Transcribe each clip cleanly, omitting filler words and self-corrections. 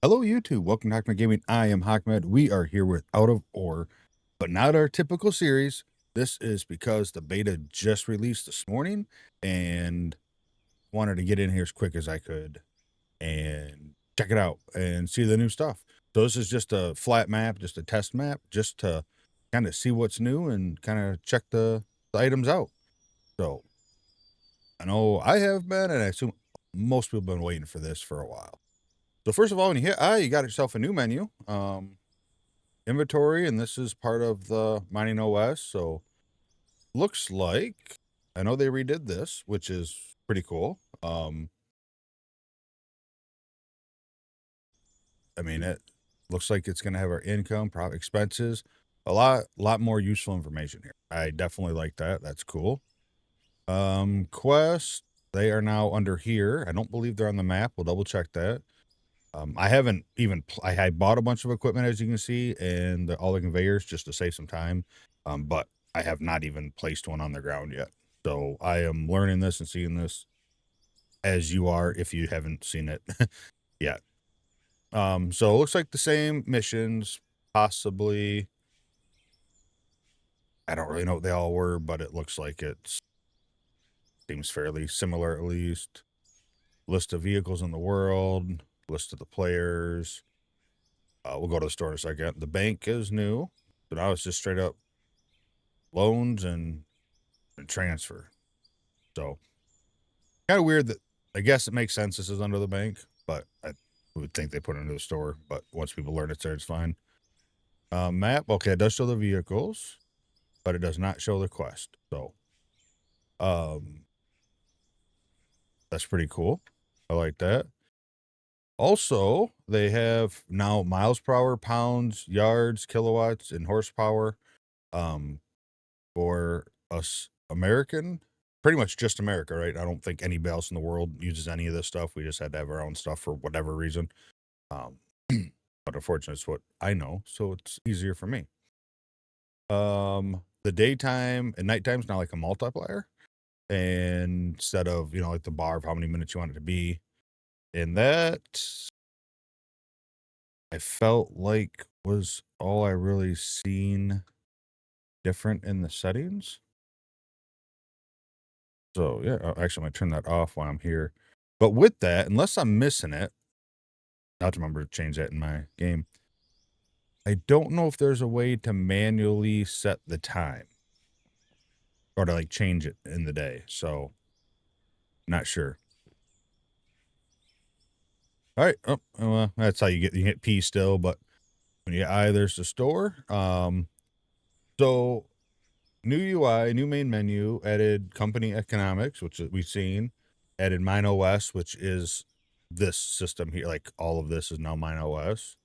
Hello, YouTube. Welcome to Hackmed Gaming. I am Hackmed. We are here with Out of Ore, but not our typical series. This is because the beta just released this morning and wanted to get in here as quick as I could and check it out and see the new stuff. So this is just a flat map, just a test map, just to kind of see what's new and kind of check the items out. So I know I have been, and I assume most people have been waiting for this for a while. So first of all, when you hit I, you got yourself a new menu, inventory, and this is part of the Mining OS. So looks like, I know they redid this, which is pretty cool. I mean, it looks like it's going to have our income, profit, expenses, a lot more useful information here. I definitely like that. That's cool. Quest, they are now under here. I don't believe they're on the map. We'll double check that. I haven't even, I bought a bunch of equipment, as you can see, and all the conveyors just to save some time. But I have not even placed one on the ground yet. So I am learning this and seeing this as you are if you haven't seen it yet. So it looks like the same missions, possibly. I don't really know what they all were, but it looks like it seems fairly similar, at least. List of vehicles in the world, list of the players. We'll go to the store in a second. The bank is new. So now it's just straight up loans and transfer. So kind of weird that, I guess it makes sense this is under the bank, but I would think they put it into the store. But once people learn it's there, it's fine. Map. Okay, it does show the vehicles, but it does not show the quest. So that's pretty cool. I like that. Also, they have now miles per hour, pounds, yards, kilowatts, and horsepower. For us American, pretty much just America, right? I don't think anybody else in the world uses any of this stuff. We just had to have our own stuff for whatever reason. But unfortunately, it's what I know, so it's easier for me. The daytime and nighttime is now like a multiplier, and instead of like the bar of how many minutes you want it to be, and that I felt like was all I really seen different in the settings. So yeah, actually, I'm gonna turn that off while I'm here. But with that, unless I'm missing it, I have to remember to change that in my game. I don't know if there's a way to manually set the time or to like change it in the day. So not sure. All right. Oh, well, that's how you hit P still, but when you get I, there's the store. So new UI, new main menu, added company economics, which we've seen, added Mine OS, which is this system here. Like all of this is now Mine OS.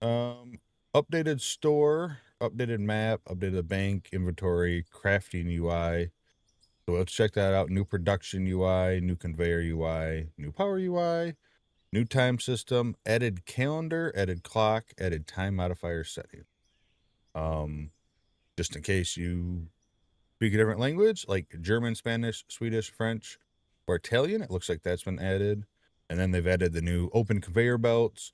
Updated store, updated map, updated bank, inventory, crafting UI. So let's check that out. New production UI, new conveyor UI, new power UI, new time system, added calendar, added clock, added time modifier setting. Just in case you speak a different language like German, Spanish, Swedish, French, or Italian, it looks like that's been added. And then they've added the new open conveyor belts,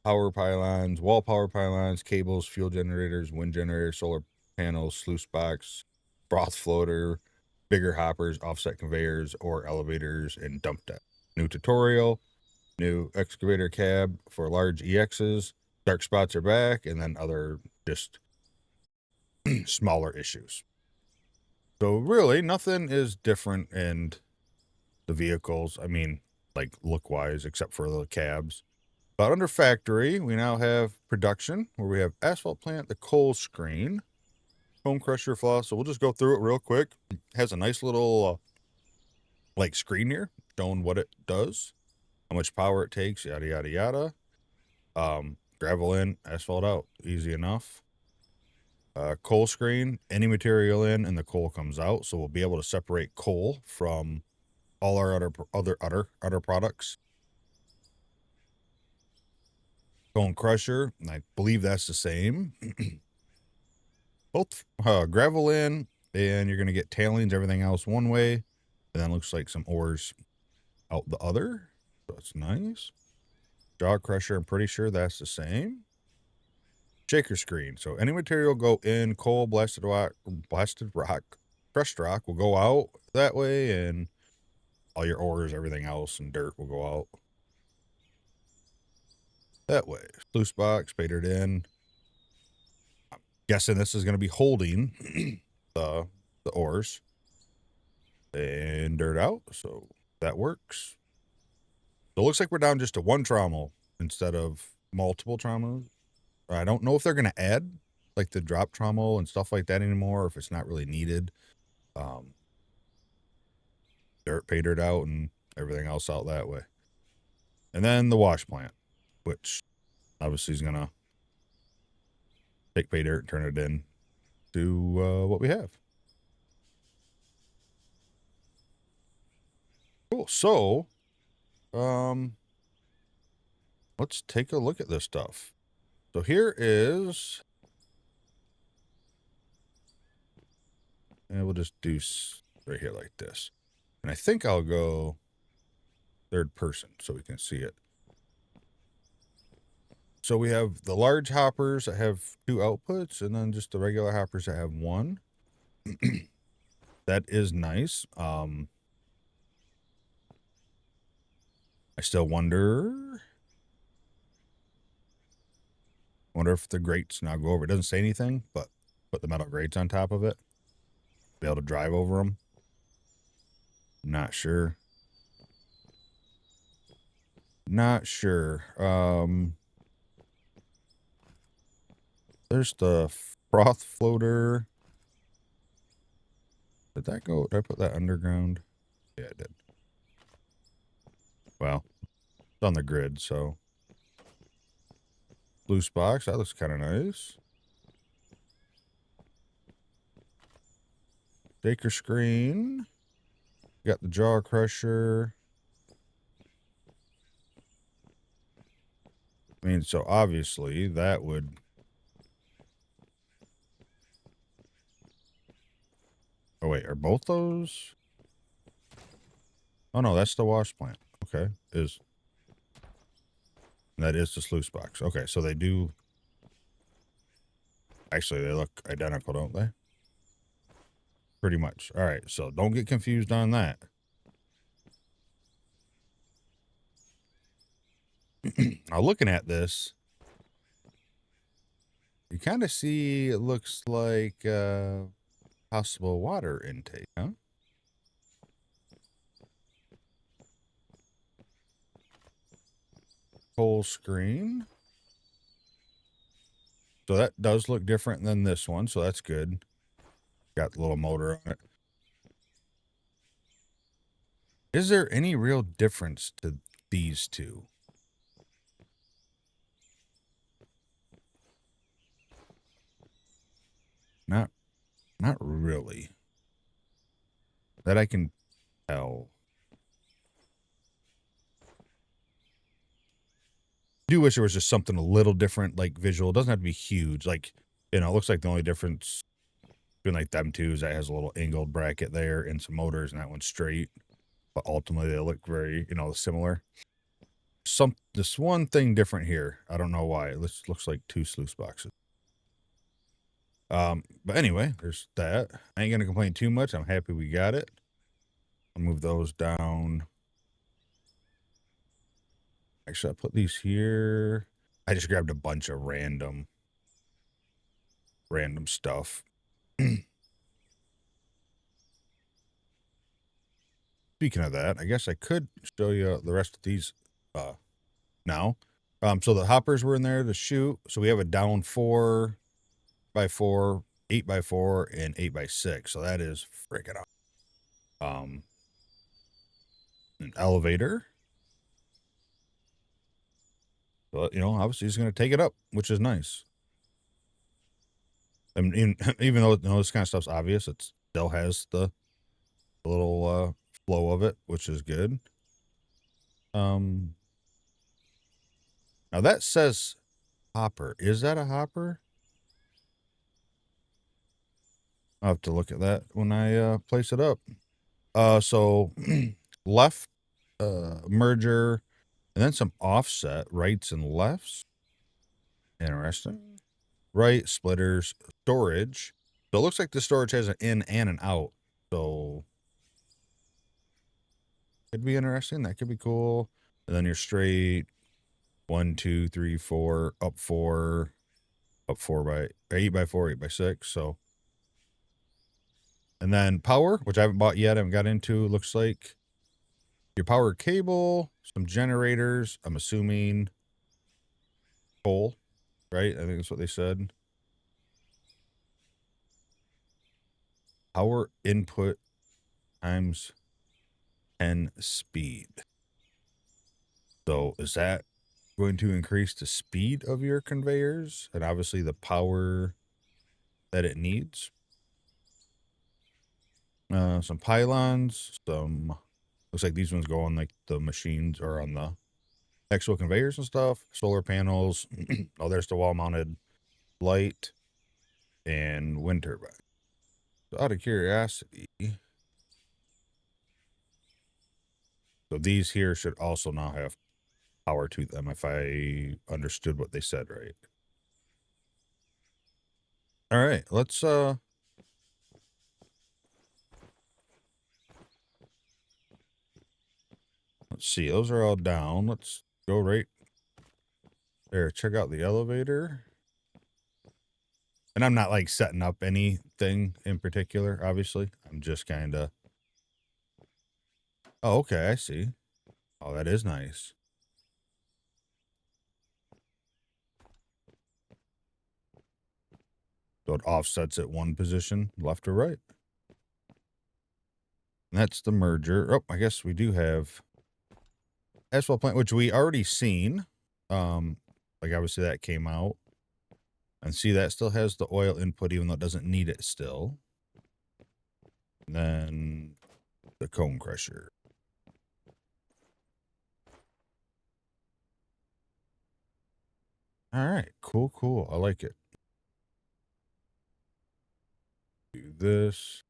power pylons, wall power pylons, cables, fuel generators, wind generators, solar panels, sluice box, broth floater, bigger hoppers, offset conveyors, or elevators, and dump deck. New tutorial, new excavator cab for large EXs, dark spots are back, and then other just smaller issues. So really, nothing is different in the vehicles. I mean, like look-wise, except for the cabs. But under factory, we now have production, where we have asphalt plant, the coal screen, home crusher floss. So we'll just go through it real quick. It has a nice little like screen here showing what it does, how much power it takes, yada yada yada. Gravel in, asphalt out, easy enough. Coal screen, any material in, and the coal comes out. So we'll be able to separate coal from all our other products. Cone crusher, I believe that's the same. Both gravel in, and you're going to get tailings, everything else one way, and then looks like some ores out the other. So that's nice. Jaw crusher, I'm pretty sure that's the same. Shaker screen. So any material go in, coal, blasted rock, crushed rock will go out that way, and all your ores, everything else, and dirt will go out that way. Sluice box, painted in. I'm guessing this is going to be holding the ores and dirt out, so that works. So it looks like we're down just to one trommel instead of multiple trommels. I don't know if they're going to add like the drop trommel and stuff like that anymore, or if it's not really needed. Dirt painted out and everything else out that way. And then the wash plant, which obviously is going to take pay dirt and turn it in to what we have. Cool. So, let's take a look at this stuff. So here is, and we'll just do right here like this. And I think I'll go third person so we can see it. So we have the large hoppers that have 2 outputs, and then just the regular hoppers that have 1. That is nice. I still wonder if the grates now go over. It doesn't say anything, but put the metal grates on top of it. Be able to drive over them. Not sure. Not sure. There's the froth floater. Did that go? Did I put that underground? Yeah, I did. Well, it's on the grid, so. Loose box. That looks kind of nice. Shaker screen. Got the jaw crusher. I mean, so obviously that would. Oh, wait. Are both those? Oh, no. That's the wash plant. Okay. That is the sluice box. Okay. So they do. Actually, they look identical, don't they? Pretty much. All right. So don't get confused on that. Now, looking at this, you kind of see it looks like possible water intake, huh? Full screen. So that does look different than this one, so that's good. Got the little motor on it. Is there any real difference to these two? Not really. That I can tell. I do wish there was just something a little different, like visual. It doesn't have to be huge. Like, it looks like the only difference between like them two is that has a little angled bracket there and some motors, and that one's straight. But ultimately they look very, similar. This one thing different here. I don't know why. It looks like 2 sluice boxes. But anyway, there's that. I ain't gonna complain too much. I'm happy we got it. I'll move those down. Actually, I'll put these here. I just grabbed a bunch of random stuff. Speaking of that, I guess I could show you the rest of these now. So the hoppers were in there to shoot. So we have a down 4x4, 8x4, and 8x6. So that is freaking awesome. An elevator. But, obviously he's going to take it up, which is nice. I mean, even though this kind of stuff's obvious, it still has the little flow of it, which is good. Now that says hopper. Is that a hopper? I'll have to look at that when I place it up. So left merger And then some offset rights and lefts. Interesting. Right, splitters, storage. So it looks like the storage has an in and an out. So could be interesting. That could be cool. And then you're straight 1, 2, 3, 4, up 4, up 4 by 8 by 4, 8 by 6. So, and then power, which I haven't bought yet. I haven't got into. Looks like your power cable, some generators. I'm assuming coal, right? I think that's what they said. Power input times 10 speed. So is that going to increase the speed of your conveyors and obviously the power that it needs? Some pylons, some looks like these ones go on like the machines or on the actual conveyors and stuff. Solar panels. Oh, there's the wall mounted light and wind turbine. So out of curiosity, so these here should also now have power to them if I understood what they said right. All right, let's see. Those are all down. Let's go right there. Check out the elevator. And I'm not like setting up anything in particular, obviously. I'm just kind of. Oh, okay. I see. Oh, that is nice. So it offsets at one position, left or right. And that's the merger. Oh, I guess we do have asphalt plant, which we already seen. Like obviously that came out. And see, that still has the oil input, even though it doesn't need it still. And then the cone crusher. All right, cool, cool. I like it. Do this.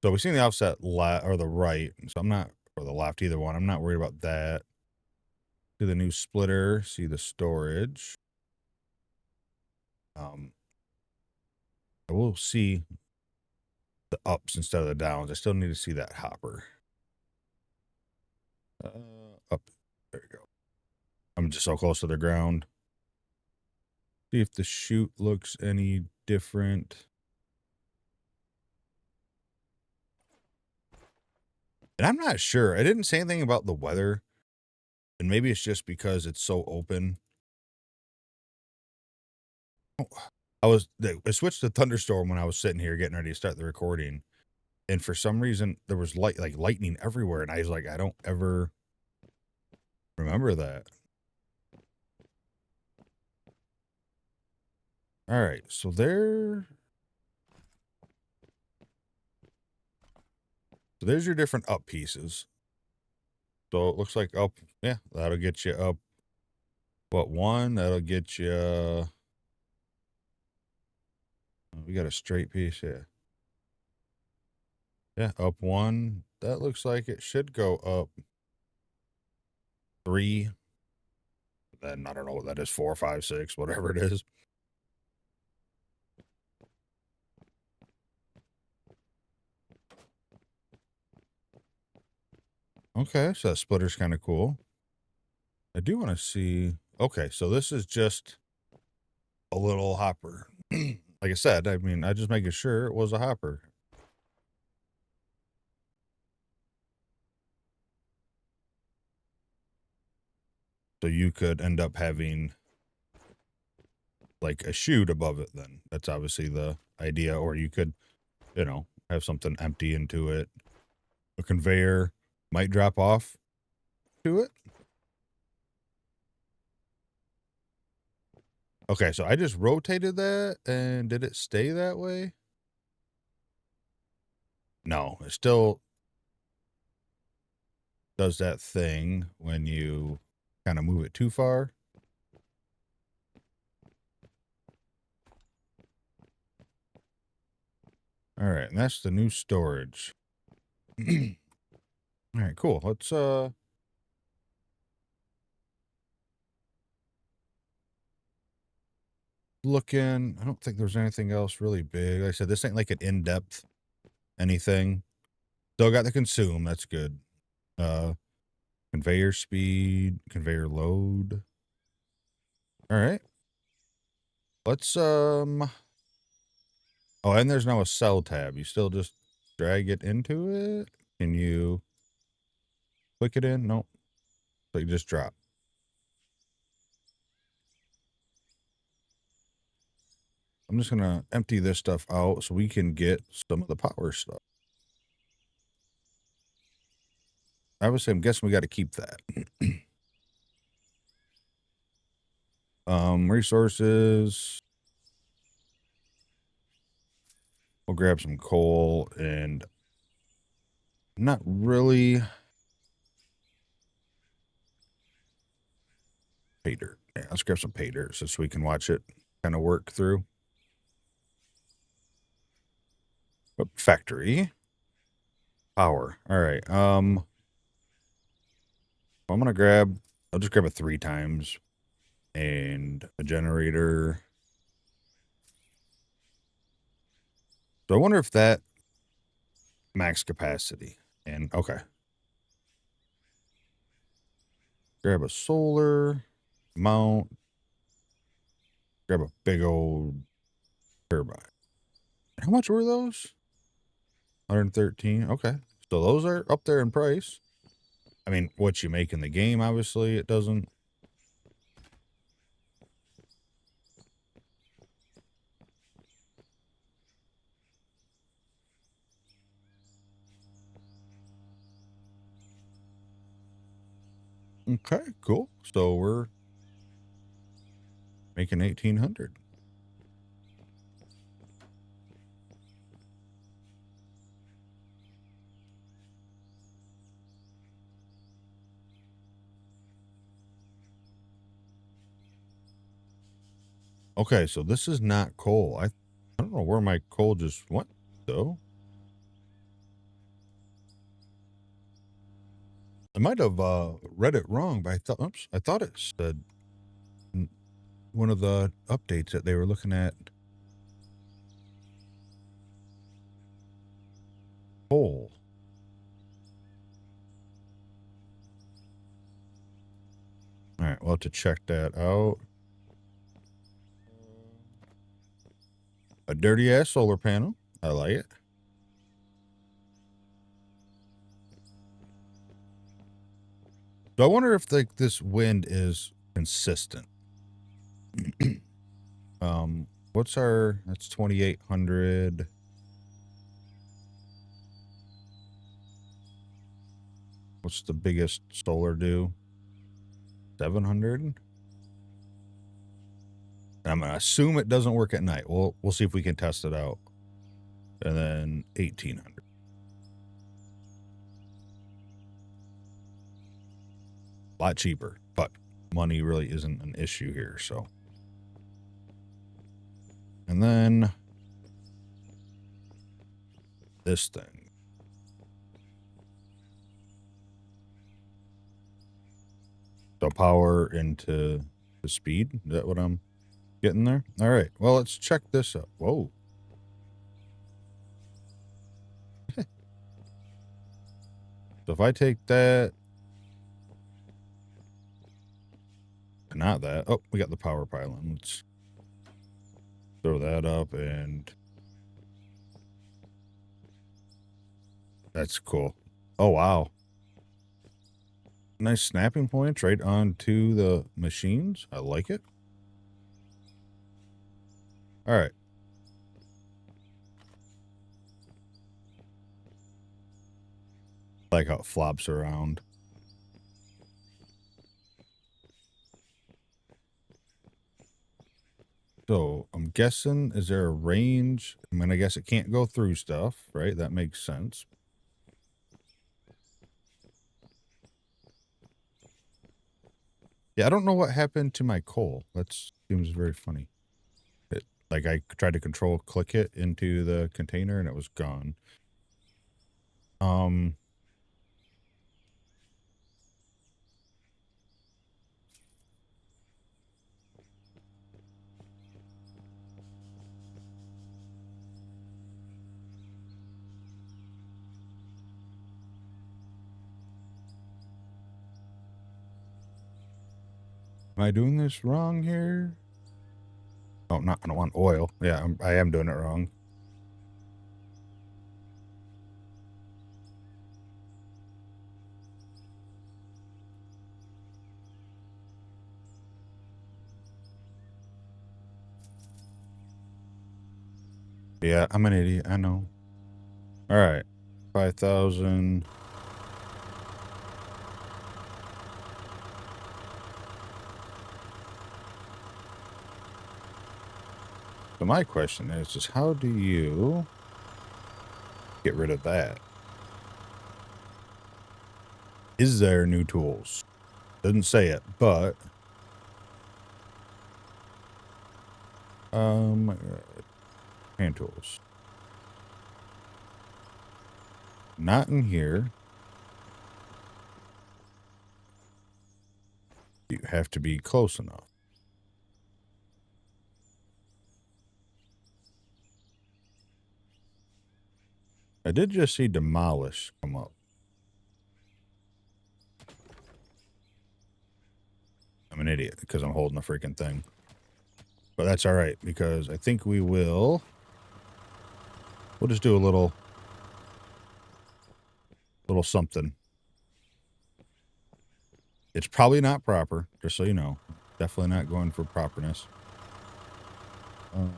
So we've seen the offset left or the right, so I'm not, or the left, either one. I'm not worried about that. See the new splitter, see the storage. I will see the ups instead of the downs. I still need to see that hopper. Up. There you go. I'm just so close to the ground. See if the chute looks any different. And I'm not sure. I didn't say anything about the weather. And maybe it's just because it's so open. I switched to thunderstorm when I was sitting here getting ready to start the recording. And for some reason there was lightning everywhere. And I was like, I don't ever remember that. All right. So there's your different up pieces. So it looks like up. Yeah. That'll get you up. What, one? That'll get you. We got a straight piece. Yeah. Yeah. Up one. That looks like it should go up 3. Then I don't know what that is. 4, 5, 6, whatever it is. Okay. So that splitter's kind of cool. I do want to see. Okay. So this is just a little hopper. Like I said, I mean, I just making sure it was a hopper. So you could end up having like a chute above it then. That's obviously the idea. Or you could, have something empty into it. A conveyor might drop off to it. Okay, so I just rotated that and did it stay that way? No, it still does that thing when you kind of move it too far. All right, and that's the new storage. All right, cool. Let's looking. I don't think there's anything else really big. Like I said, this ain't like an in-depth anything. Still got the consume. That's good. Conveyor speed, conveyor load. All right. Let's Oh, and there's now a cell tab. You still just drag it into it. Can you click it in? Nope. So you just drop. I'm just gonna empty this stuff out so we can get some of the power stuff. Obviously, I'm guessing we got to keep that. Resources. We'll grab some coal and not really pay dirt. Yeah, let's grab some pay dirt so we can watch it kind of work through. Factory. Power. All right. I'm gonna grab. I'll just grab it 3 times, and a generator. So I wonder if that max capacity. And okay. Grab a solar mount. Grab a big old turbine. How much were those? 113. Okay. So those are up there in price. I mean, what you make in the game, obviously, it doesn't. Okay, cool. So we're making 1,800. Okay, so this is not coal. I don't know where my coal just went, though. I might have read it wrong, but I thought it said one of the updates that they were looking at coal. All right, we'll have to check that out. A dirty ass solar panel. I like it. So I wonder if this wind is consistent. What's our? That's 2,800. What's the biggest solar do? 700. I'm gonna assume it doesn't work at night. We'll see if we can test it out. And then 1,800. A lot cheaper, but money really isn't an issue here. So, and then this thing. So power into the speed. Is that what I'm getting there? All right. Well, let's check this out. Whoa. So if I take that, not that. Oh, we got the power pylon. Let's throw that up, and that's cool. Oh, wow. Nice snapping points right onto the machines. I like it. All right. I like how it flops around. So I'm guessing, is there a range? I mean, I guess it can't go through stuff, right? That makes sense. Yeah, I don't know what happened to my coal. That seems very funny. Like I tried to click it into the container and it was gone. Am I doing this wrong here? Oh, not, I don't want oil. Yeah, I am doing it wrong. Yeah, I'm an idiot. I know. All right. 5,000. So my question is just how do you get rid of that? Is there new tools? Doesn't say it, but hand tools. Not in here. You have to be close enough. I did just see demolish come up. I'm an idiot because I'm holding the freaking thing. But that's all right because I think we'll just do a little something. It's probably not proper, just so you know. Definitely not going for properness. And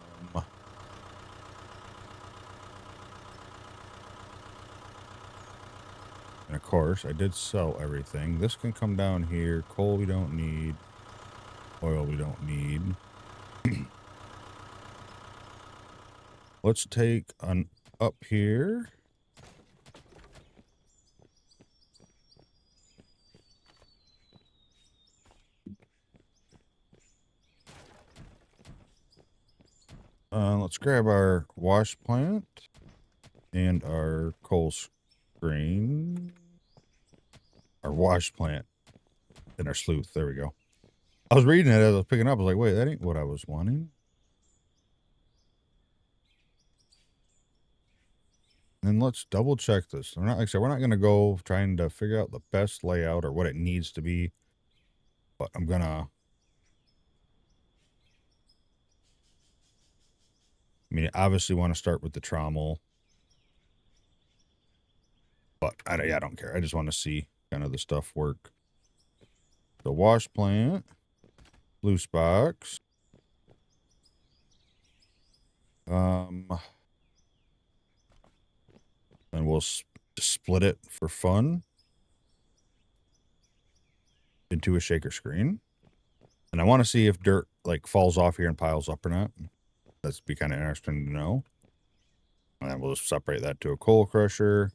of course, I did sell everything. This can come down here. Coal we don't need. Oil we don't need. Let's take an up here. Let's grab our wash plant and our coal screen. Our wash plant and our sleuth. There we go. I was reading it as I was picking up. I was like, wait, that ain't what I was wanting. And let's double check this. We're not, like I said, we're not going to go trying to figure out the best layout or what it needs to be. But I'm going to... I mean, obviously want to start with the trommel. But I don't care. I just want to see kind of the stuff work. The wash plant. Loose box. And we'll split it for fun into a shaker screen. And I want to see if dirt like falls off here and piles up or not. That'd be kind of interesting to know. And then we'll just separate that to a coal crusher.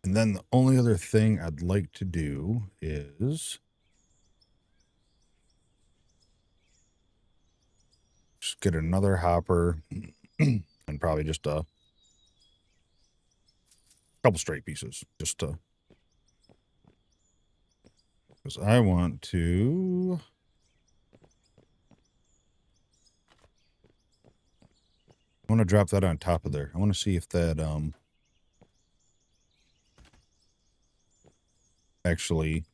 And then the only other thing I'd like to do is just get another hopper and probably just a couple straight pieces just to, because I want to drop that on top of there. I want to see if that actually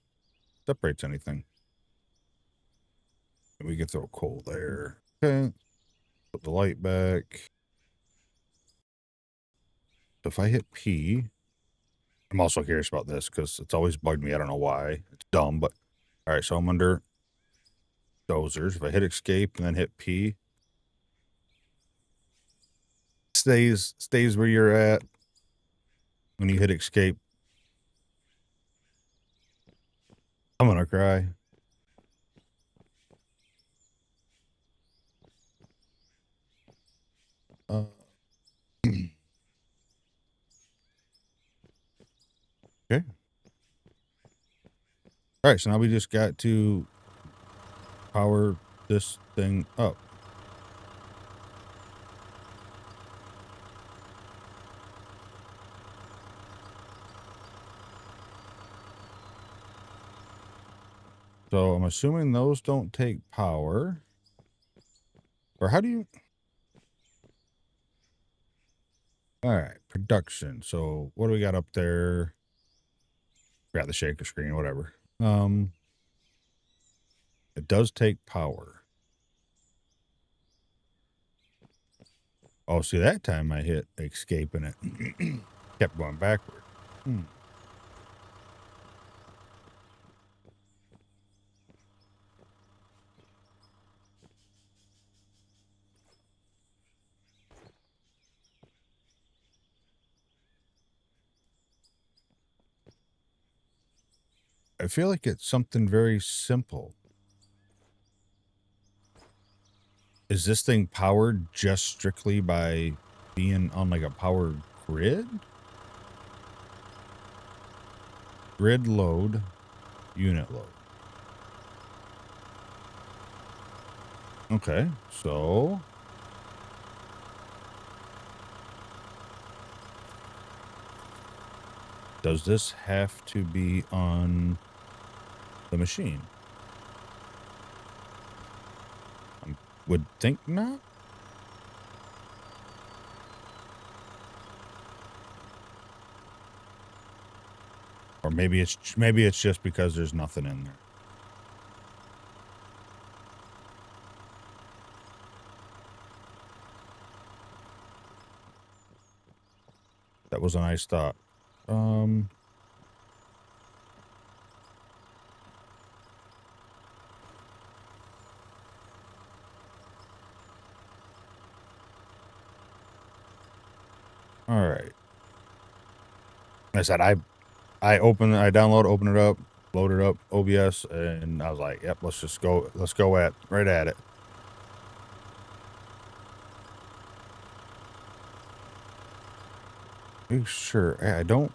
separates anything. We can throw coal there. Okay. Put the light back. So if I hit P, I'm also curious about this because it's always bugged me. I don't know why. It's dumb, but all right. So I'm under dozers. If I hit escape and then hit P, stays where you're at when you hit escape. I'm gonna cry. Okay. All right, so now we just got to power this thing up. So I'm assuming those don't take power. Or how do you... All right, production. So what do we got up there? We got the shaker screen, whatever. It does take power. Oh, see, that time I hit escape and it kept going backward. I feel like it's something very simple. Is this thing powered just strictly by being on like a power grid? Grid load, unit load. Okay, so does this have to be on the machine? I would think not. Or maybe it's just because there's nothing in there. That was a nice thought. All right. I said I download, open it up, load it up, OBS, and I was like, yep, let's go right at it. Are you sure? I don't.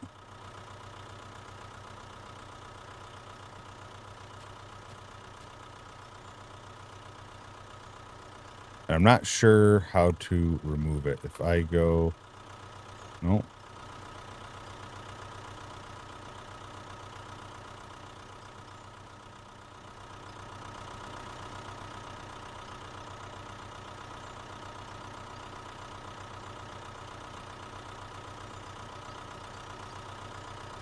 I'm not sure how to remove it. If I go, no.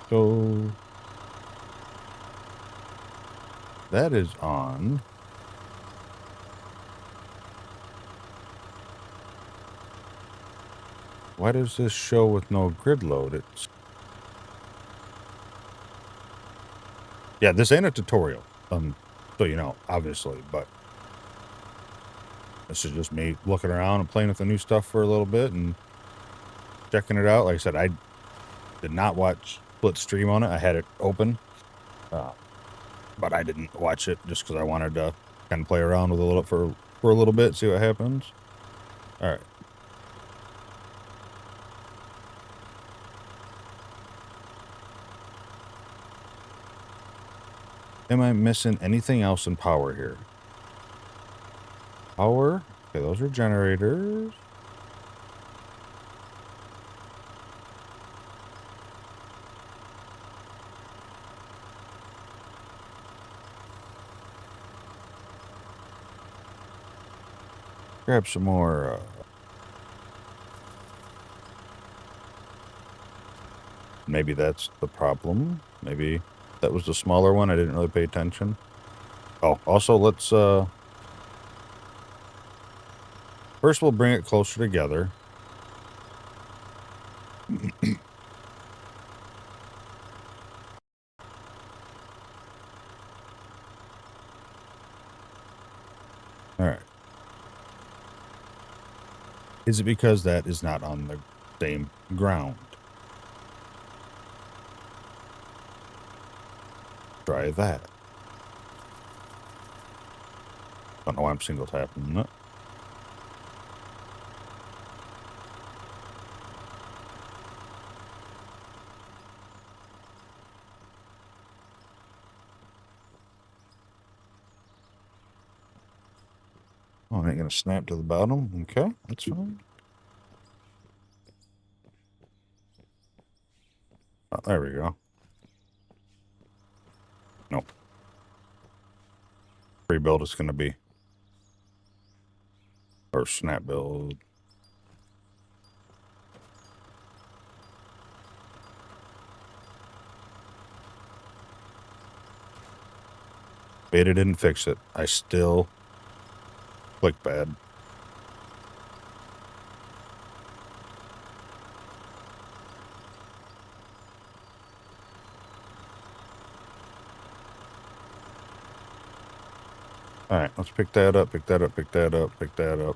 So that is on. Why does this show with no grid load? It's yeah, this ain't a tutorial. So you know, obviously, but this is just me looking around and playing with the new stuff for a little bit and checking it out. Like I said, I did not watch Split stream on it. I had it open, but I didn't watch it just because I wanted to kind of play around with a little for a little bit, see what happens. All right. Am I missing anything else in power here? Power. Okay, those are generators. Grab some more. Maybe that's the problem. Maybe that was the smaller one. I didn't really pay attention. Oh, also let's first we'll bring it closer together. All right. Is it because that is not on the same ground? Try that. Don't know why I'm single tapping it. Oh, it ain't gonna snap to the bottom. Okay, that's fine. Oh, there we go. Nope. Free build it's gonna be. Or snap build. Beta didn't fix it. I still click bad. All right, let's pick that up, pick that up, pick that up, pick that up.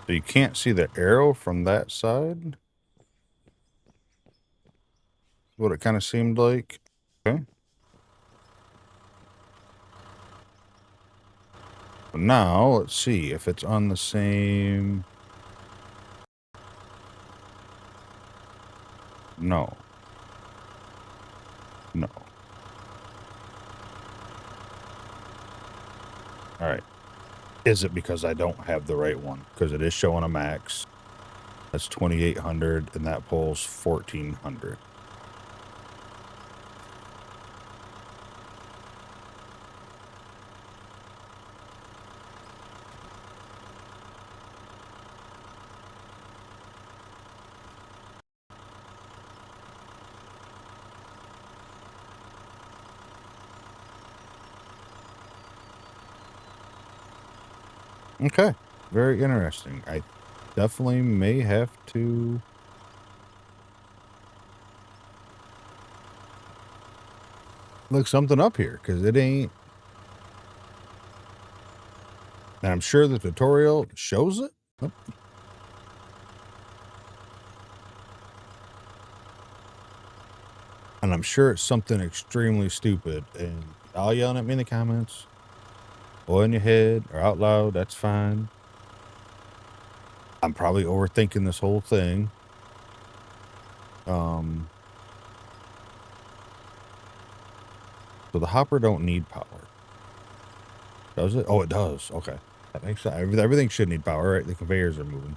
So you can't see the arrow from that side? What it kind of seemed like. Okay. But now, let's see if it's on the same... No. No. All right. Is it because I don't have the right one? Because it is showing a max. That's 2,800, and that pulls 1,400. Okay. Very interesting. I definitely may have to... look something up here, because it ain't... And I'm sure the tutorial shows it. Oh. And I'm sure it's something extremely stupid. And y'all yelling at me in the comments, or in your head, or out loud, that's fine. I'm probably overthinking this whole thing. So the hopper don't need power. Does it? Oh, it does. Okay. That makes sense. Everything should need power, right? The conveyors are moving.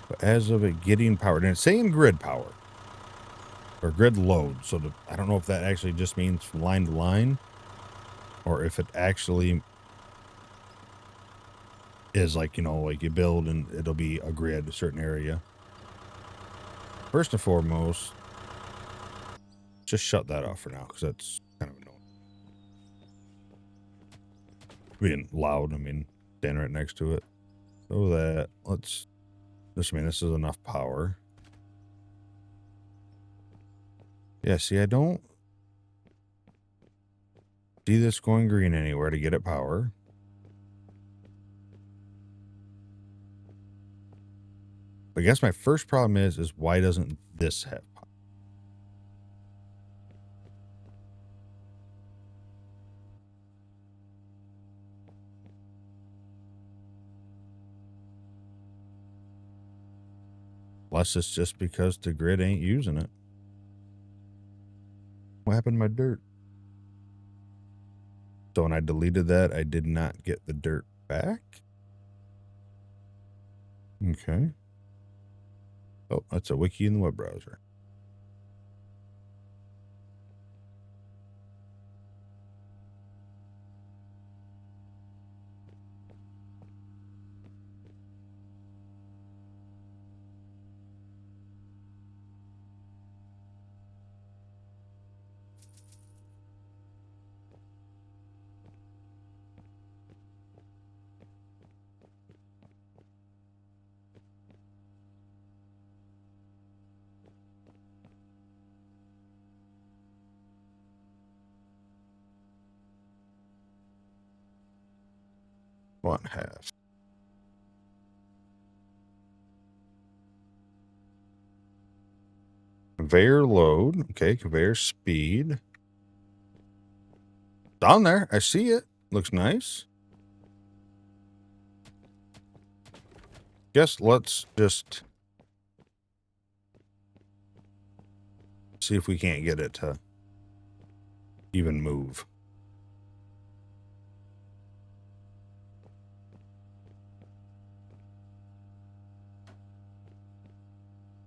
But as of it getting powered, and it's saying grid power. Or grid load. So I don't know if that actually just means from line to line. Or if it actually is like, you know, like you build and it'll be a grid, a certain area. First and foremost, just shut that off for now, because that's kind of annoying. Being loud, I mean, standing right next to it. So that, let's, this, I mean, this is enough power. Yeah, see, I don't see this going green anywhere to get it power. I guess my first problem is why doesn't this have power? Unless it's just because the grid ain't using it. What happened to my dirt? So when I deleted that, I did not get the dirt back. Okay. Oh, that's a wiki in the web browser. One half. Conveyor load. Okay, conveyor speed. Down there. I see it. Looks nice. Guess let's just see if we can't get it to even move.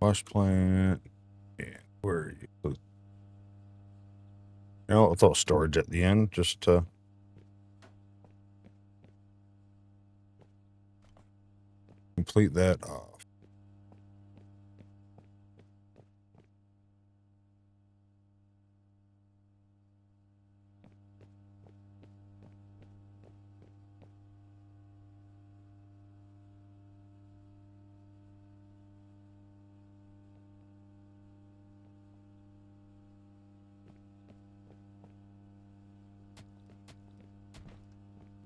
Wash plant. Yeah, where are you? You know, I'll throw storage at the end just to complete that off.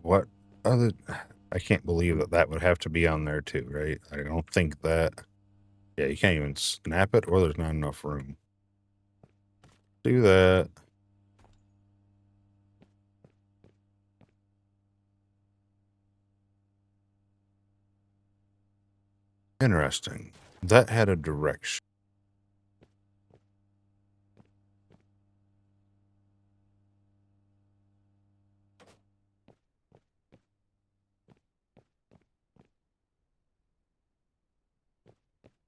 What other? I can't believe that that would have to be on there too, right? I don't think that. Yeah, you can't even snap it, or there's not enough room. Do that. Interesting. That had a direction.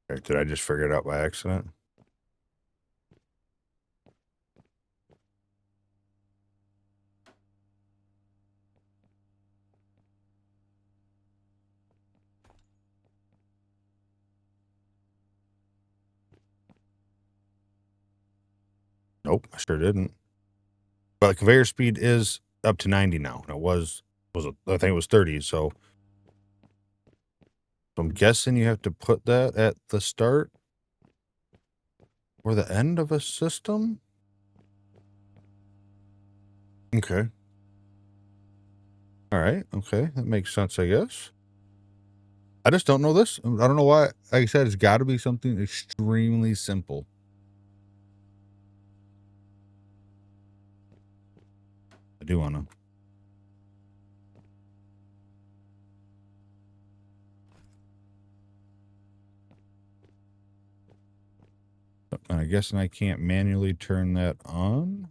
Right, did I just figure it out by accident? Nope, I sure didn't. But the conveyor speed is up to 90 now. It I think it was 30. So I'm guessing you have to put that at the start or the end of a system. Okay. All right. Okay, that makes sense, I guess. I just don't know this. I don't know why. Like I said, it's got to be something extremely simple. I do want to. I guess I can't manually turn that on.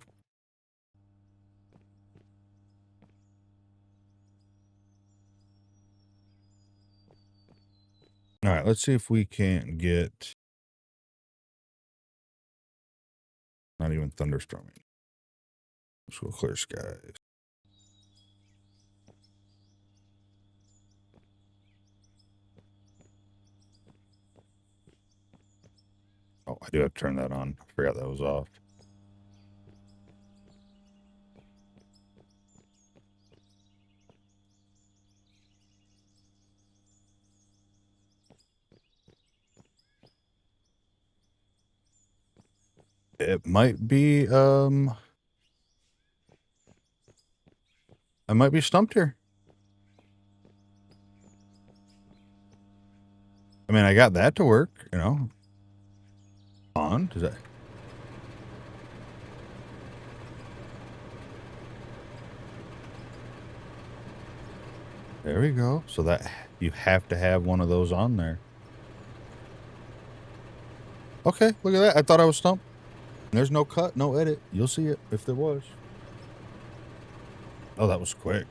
All right, let's see if we can't get not even thunderstorming. Let's go clear skies. Oh, I do have to turn that on. I forgot that was off. It might be I might be stumped here. I mean, I got that to work, you know. On. Does that There we go. So that you have to have one of those on there. Okay, look at that. I thought I was stumped. There's no cut, no edit. You'll see it if there was. Oh, that was quick.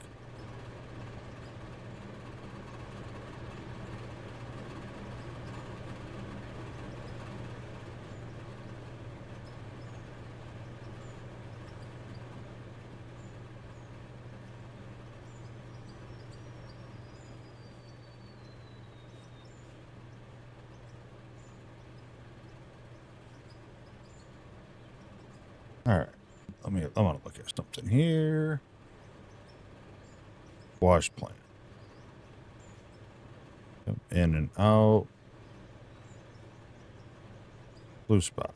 All right. I want to look at something here. Wash plant. In and out. Blue spot.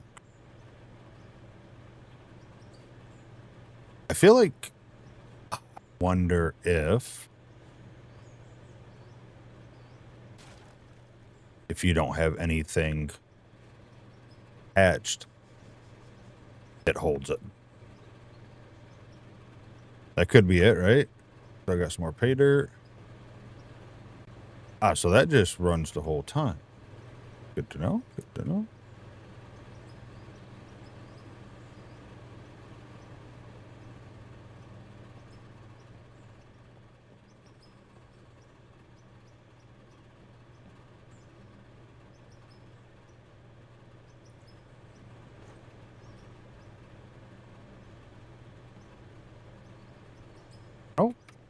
I feel like wonder if you don't have anything hatched, it holds it. That could be it, right? So I got some more pay dirt. Ah, so that just runs the whole time. Good to know. Good to know.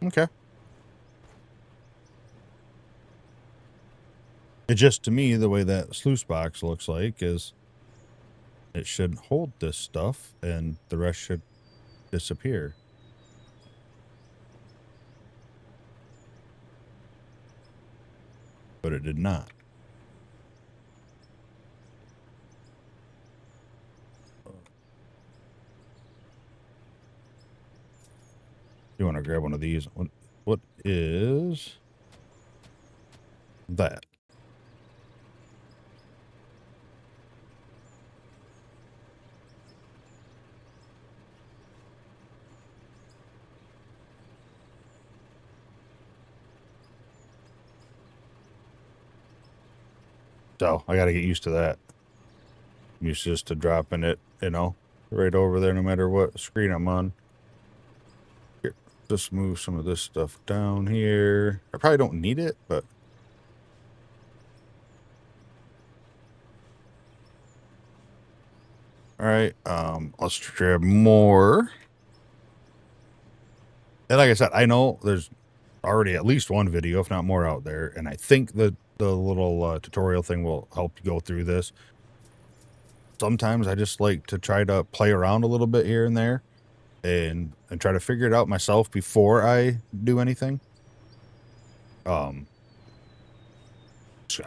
Okay. It just, to me, the way that sluice box looks like is it should hold this stuff and the rest should disappear. But it did not. You want to grab one of these? What is that? So I got to get used to that. I'm used just to dropping it, right over there, no matter what screen I'm on. Here, just move some of this stuff down here. I probably don't need it, but all right. Let's grab more. And like I said, I know there's already at least one video, if not more, out there, and I think the little tutorial thing will help you go through this. Sometimes I just like to try to play around a little bit here and there and try to figure it out myself before I do anything. I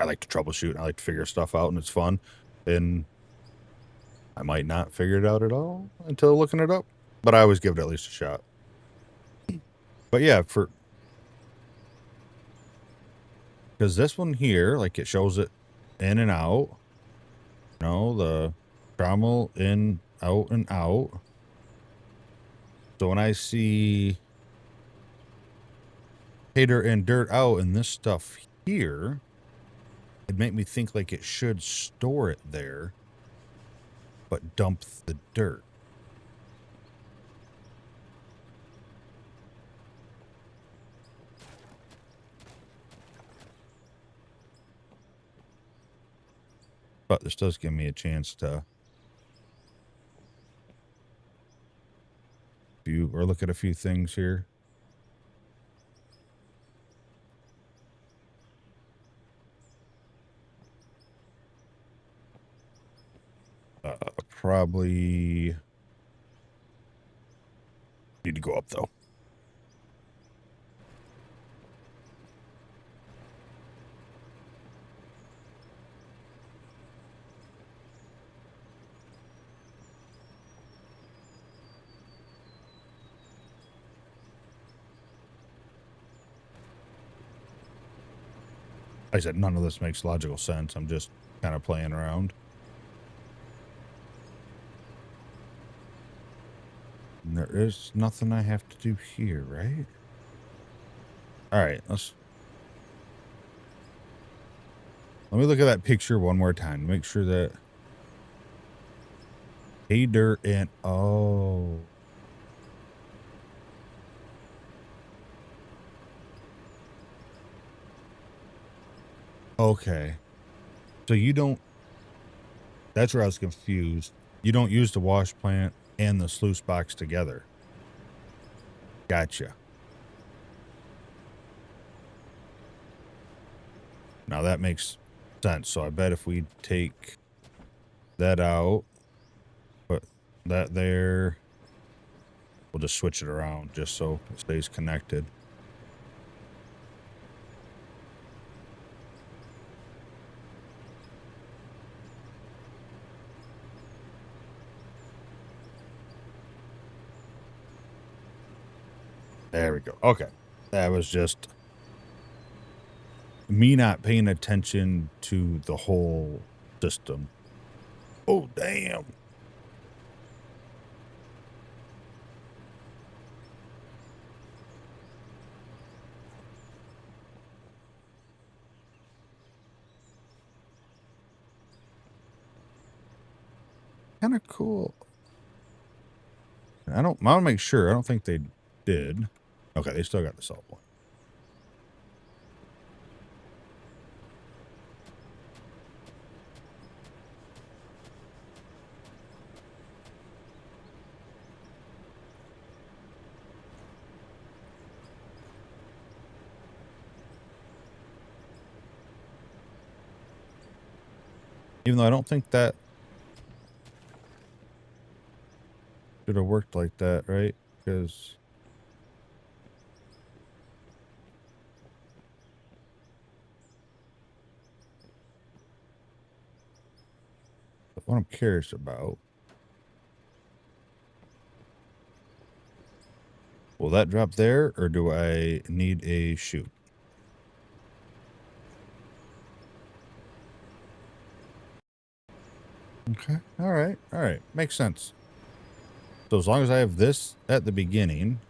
like to troubleshoot. I like to figure stuff out, and it's fun. And I might not figure it out at all until looking it up, but I always give it at least a shot. But yeah, because this one here, like, it shows it in and out. The trommel in, out, and out. So when I see hater and dirt out and this stuff here, it'd make me think like it should store it there, but dump the dirt. But this does give me a chance to view or look at a few things here. Probably need to go up though. I said none of this makes logical sense. I'm just kind of playing around. And there is nothing I have to do here, right? All right, let me look at that picture one more time to make sure that hay dirt and oh. Okay. So you don't, that's where I was confused. You don't use the wash plant and the sluice box together. Gotcha. Now that makes sense. So I bet if we take that out, put that there, we'll just switch it around just so it stays connected. There we go. Okay. That was just me not paying attention to the whole system. Oh, damn. Kind of cool. I want to make sure. I don't think they did. Okay, they still got the salt point. Even though I don't think that should have worked like that, right? Because what I'm curious about, will that drop there, or do I need a chute? Okay. All right. All right. Makes sense. So as long as I have this at the beginning,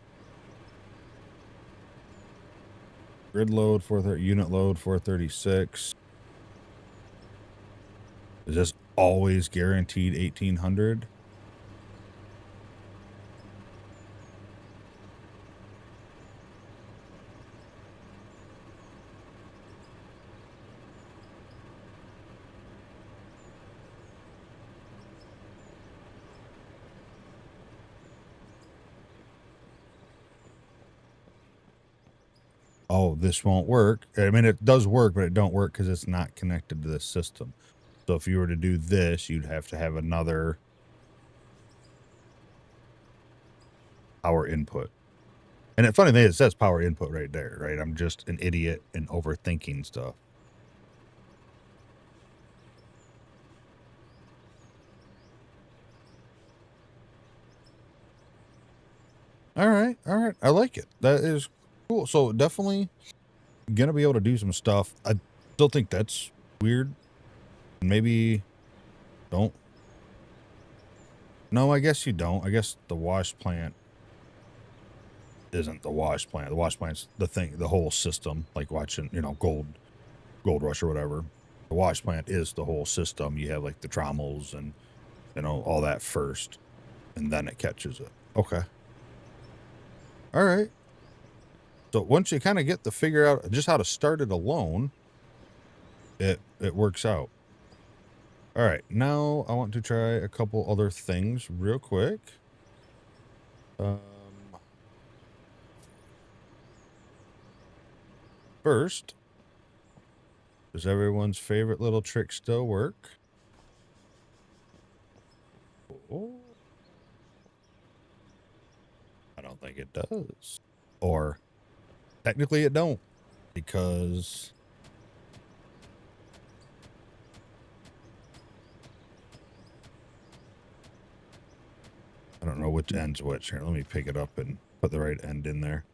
grid load 430, unit load 436. Is this always guaranteed 1800? Oh, this won't work. I mean, it does work, but it don't work because it's not connected to this system. So if you were to do this, you'd have to have another power input. And the funny thing is, it says power input right there, right? I'm just an idiot and overthinking stuff. All right. All right. I like it. That is cool. So definitely going to be able to do some stuff. I still think that's weird. Maybe don't. No, I guess you don't. I guess the wash plant isn't the wash plant. The wash plant's the thing, the whole system, like watching, Gold Rush or whatever. The wash plant is the whole system. You have like the trommels and, all that first, and then it catches it. Okay. All right. So once you kind of get to figure out just how to start it alone, it works out. All right. Now I want to try a couple other things real quick. First, does everyone's favorite little trick still work? Oh, I don't think it does. Or technically it don't, because I don't know which end's which. Here, let me pick it up and put the right end in there.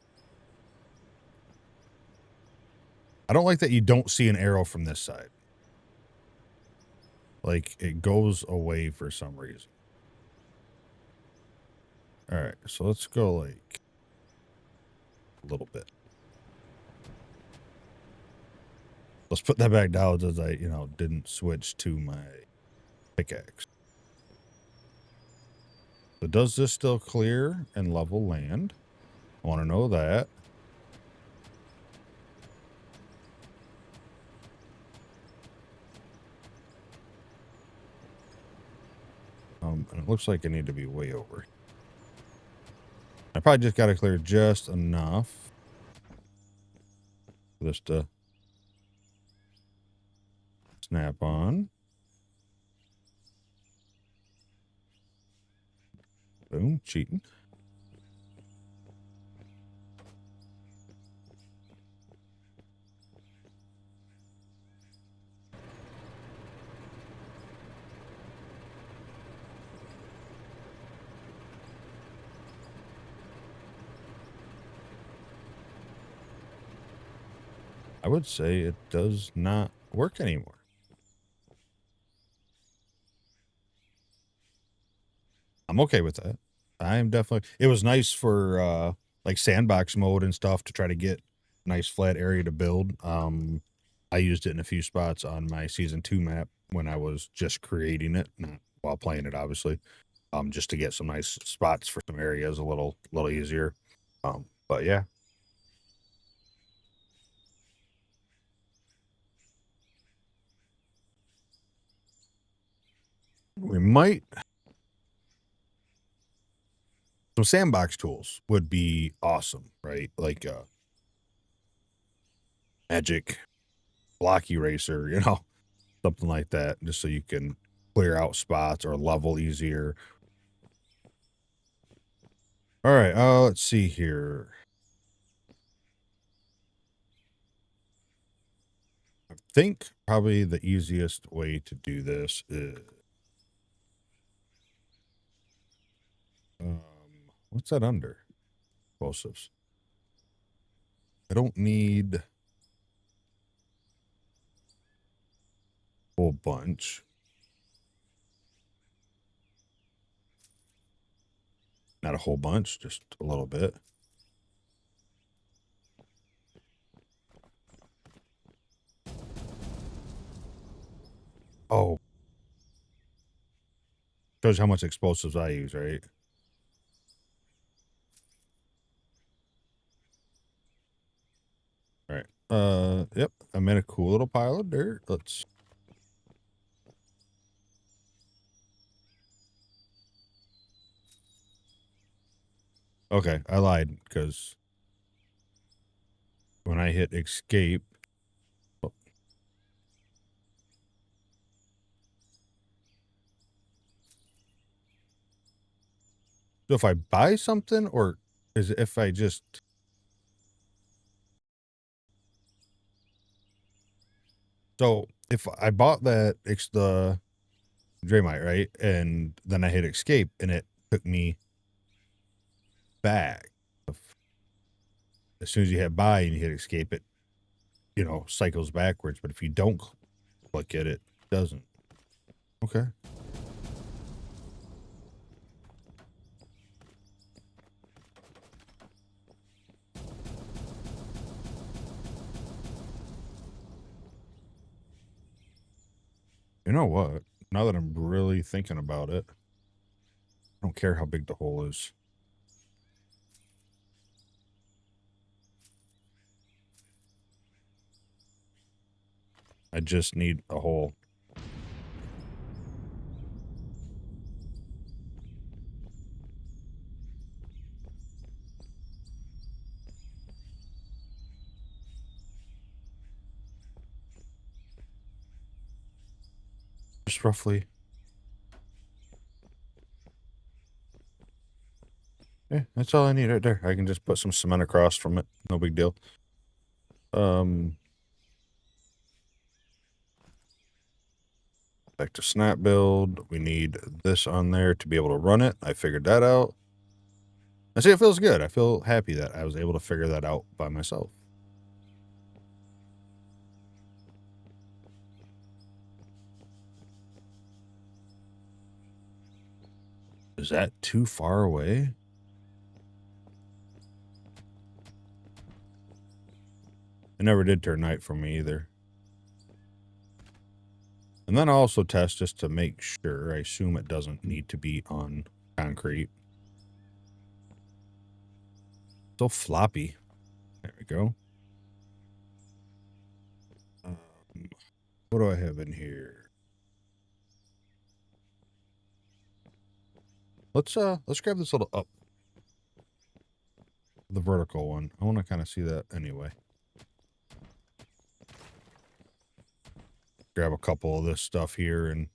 I don't like that you don't see an arrow from this side. Like, it goes away for some reason. All right, so let's go like a little bit. Let's put that back down as I, didn't switch to my pickaxe. So does this still clear and level land? I want to know that. And it looks like I need to be way over. I probably just got to clear just enough for this to snap on. Boom, cheating. I would say it does not work anymore. I'm okay with that. I am definitely. It was nice for like sandbox mode and stuff to try to get nice flat area to build. I used it in a few spots on my season 2 map when I was just creating it, not while playing it, obviously. Just to get some nice spots for some areas a little easier. But yeah. We might. Some sandbox tools would be awesome, right? Like magic block eraser, something like that, just so you can clear out spots or level easier. All right, let's see here. I think probably the easiest way to do this is what's that under? Explosives. I don't need a whole bunch. Not a whole bunch, just a little bit. Oh. Shows how much explosives I use, right? All right. Yep. I'm in a cool little pile of dirt. Let's. Okay, I lied because when I hit escape. Oh, so if I buy something, or is it if I just. So if I bought the Draymite, right? And then I hit escape and it took me back. As soon as you hit buy and you hit escape, it, cycles backwards. But if you don't click it, it doesn't. Okay. You know what? Now that I'm really thinking about it, I don't care how big the hole is. I just need a hole. Just roughly. Yeah, that's all I need right there. I can just put some cement across from it. No big deal. Back to snap build. We need this on there to be able to run it. I figured that out. I see it feels good. I feel happy that I was able to figure that out by myself. Is that too far away? It never did turn night for me either. And then I'll also test just to make sure. I assume it doesn't need to be on concrete. So floppy. There we go. What do I have in here? Let's grab this little up. The vertical one. I want to kind of see that anyway. Grab a couple of this stuff here, and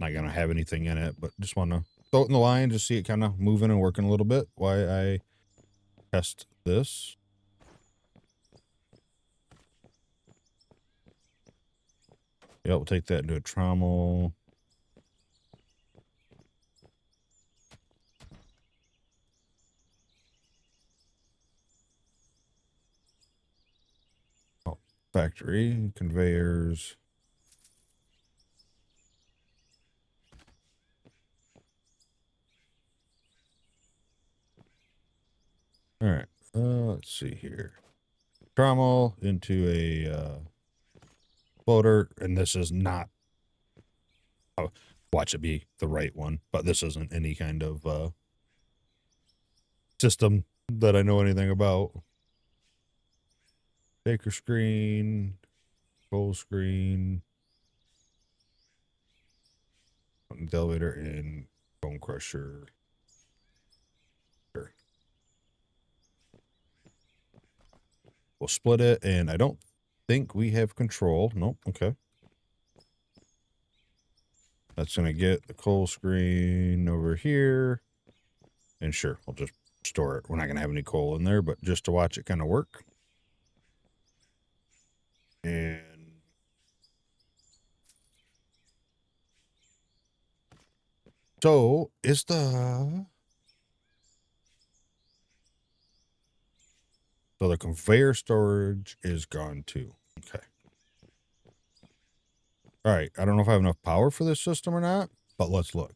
not gonna have anything in it, but just want to throw it in the line, just see it kind of moving and working a little bit while I test this. Yeah, we'll take that into a trommel. Oh, factory conveyors. All right. Let's see here. Trommel into a floater, and this is not. Oh, watch it be the right one, but this isn't any kind of system that I know anything about. Baker screen, full screen, the elevator, and bone crusher. Sure. We'll split it, and I don't think we have control. Nope. Okay. That's going to get the coal screen over here. And sure, we'll just store it. We're not going to have any coal in there, but just to watch it kind of work. And so is the... So the conveyor storage is gone too. Okay. All right. I don't know if I have enough power for this system or not, but let's look.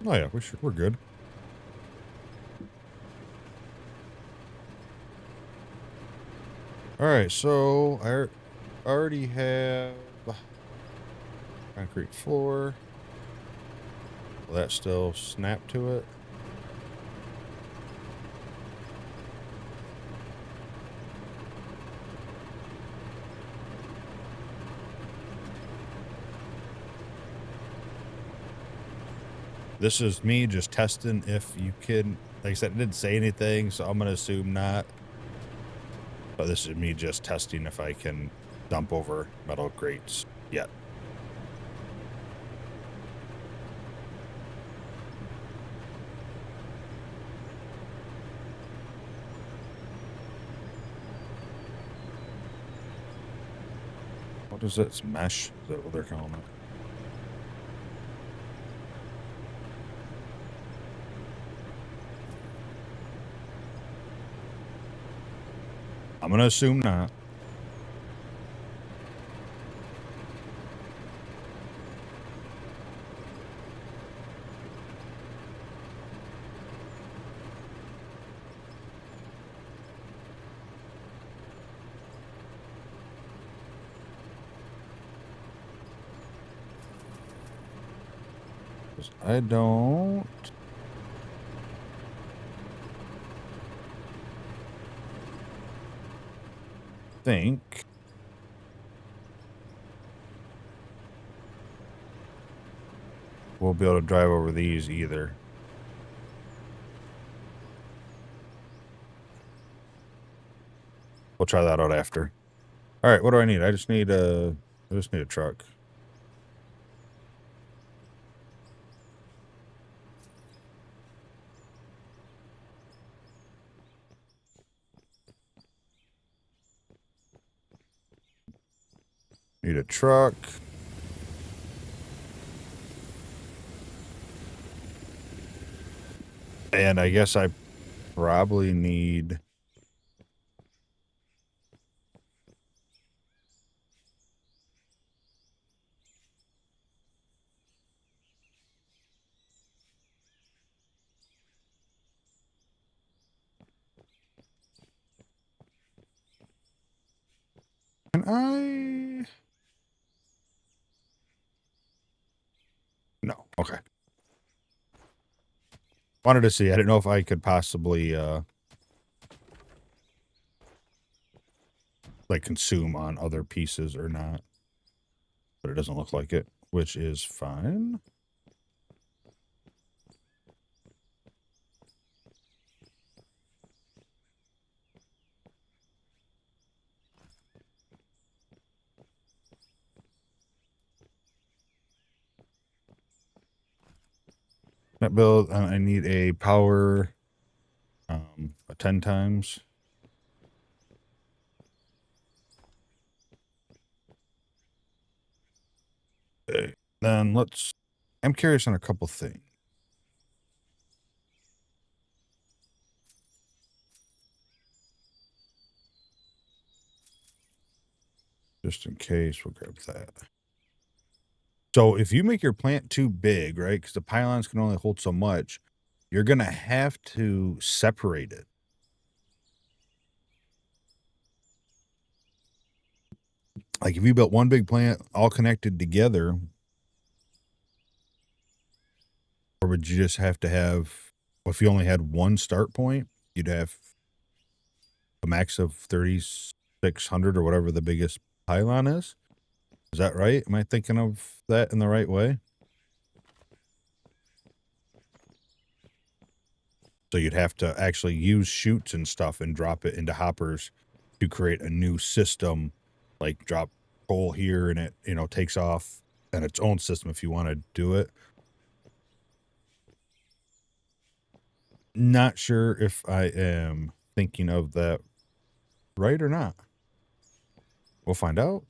Oh yeah, we're good. All right, so I already have concrete floor. Will that still snap to it? This is me just testing if you can. Like I said, it didn't say anything, so I'm going to assume not. But this is me just testing if I can dump over metal grates yet. What is it? It's mesh? Is that what they're calling it? I'm going to assume not. I don't think we'll be able to drive over these either. We'll try that out after. All right, what do I need? I just need a truck. Need a truck. And I guess I probably need... Can I... No, okay. Wanted to see. I didn't know if I could possibly, like, consume on other pieces or not. But it doesn't look like it, which is fine. That build, I need a power, a 10 times. Okay. Then let's... I'm curious on a couple things. Just in case, we'll grab that. So if you make your plant too big, right, because the pylons can only hold so much, you're going to have to separate it. Like if you built one big plant all connected together, or would you just have to have, if you only had one start point, you'd have a max of 3,600 or whatever the biggest pylon is? Is that right? Am I thinking of that in the right way? So you'd have to actually use chutes and stuff and drop it into hoppers to create a new system, like drop coal here and it, takes off on its own system if you want to do it. Not sure if I am thinking of that right or not. We'll find out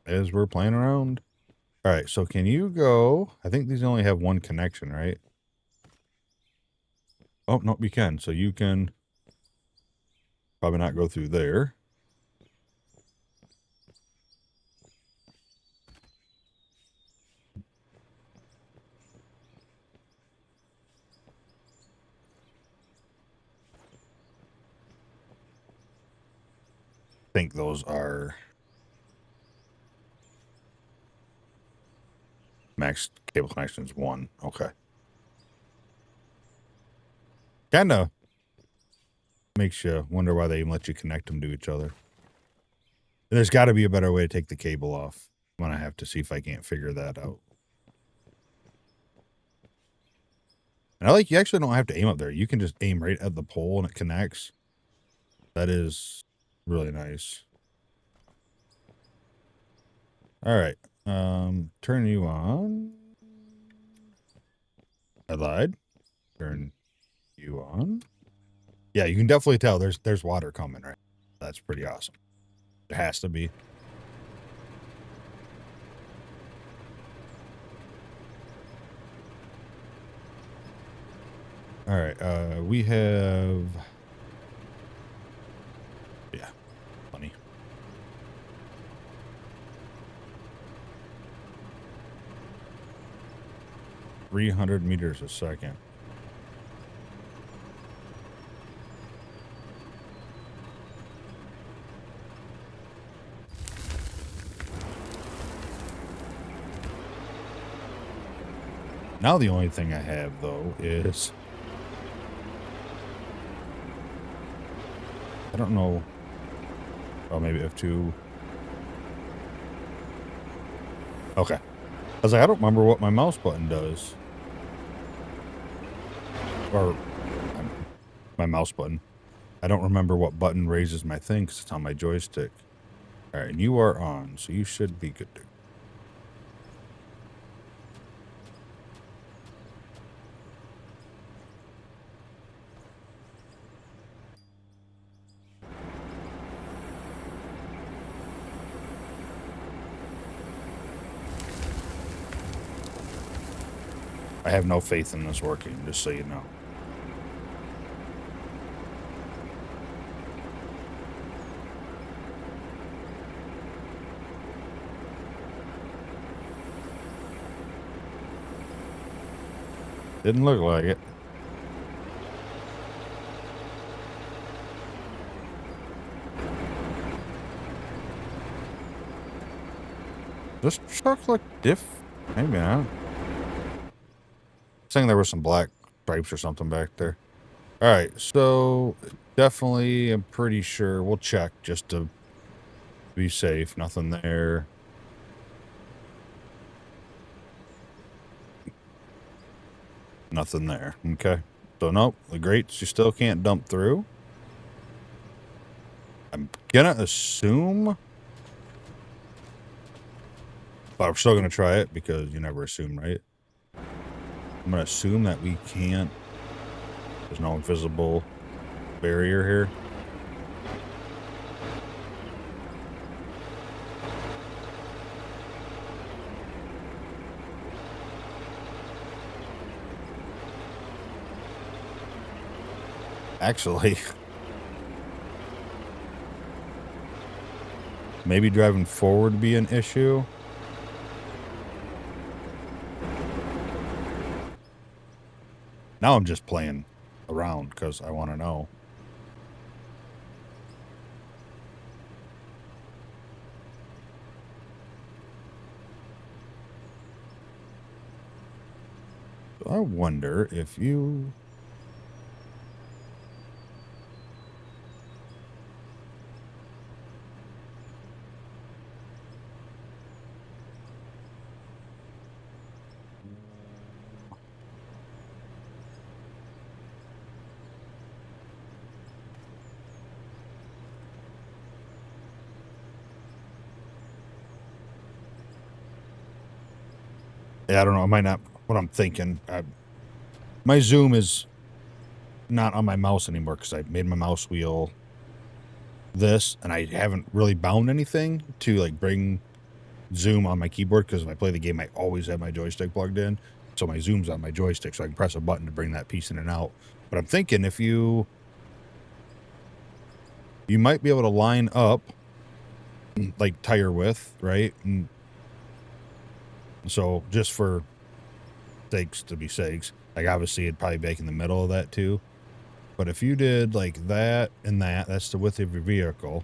as we're playing around. All right, so can you go? I think these only have one connection, right? Oh, no, you can. So you can probably not go through there. I think those are max cable connections 1. Okay. Kind of makes you wonder why they even let you connect them to each other. And there's got to be a better way to take the cable off. I'm going to have to see if I can't figure that out. And I like you actually don't have to aim up there. You can just aim right at the pole and it connects. That is really nice. All right. Turn you on. I lied. Turn you on. Yeah, you can definitely tell there's water coming, right? That's pretty awesome. It has to be. All right, we have, yeah, plenty. $300 meters a second. Now the only thing I have though is, I don't know. Oh, maybe F2. Okay. I was like, I don't remember what my mouse button does. Or my mouse button. I don't remember what button raises my thing because it's on my joystick. All right, and you are on, so you should be good to go. I have no faith in this working, just so you know. Didn't look like it. Does this truck look diff? Maybe not. Saying there was some black stripes or something back there. All right, so definitely, I'm pretty sure we'll check just to be safe. Nothing there. Nothing there. Okay. So nope, the grates you still can't dump through. I'm gonna assume, but I'm still gonna try it because you never assume, right? I'm gonna assume that we can't. There's no invisible barrier here. Actually, maybe driving forward would be an issue. Now I'm just playing around because I want to know. So I wonder if you... I don't know. It might not what I'm thinking. My zoom is not on my mouse anymore because I made my mouse wheel this, and I haven't really bound anything to like bring zoom on my keyboard, because when I play the game I always have my joystick plugged in, so my zoom's on my joystick, so I can press a button to bring that piece in and out. But I'm thinking if you might be able to line up like tire width, right? And so just for sakes to be sakes, like obviously it'd probably be in the middle of that too. But if you did like that and that's the width of your vehicle.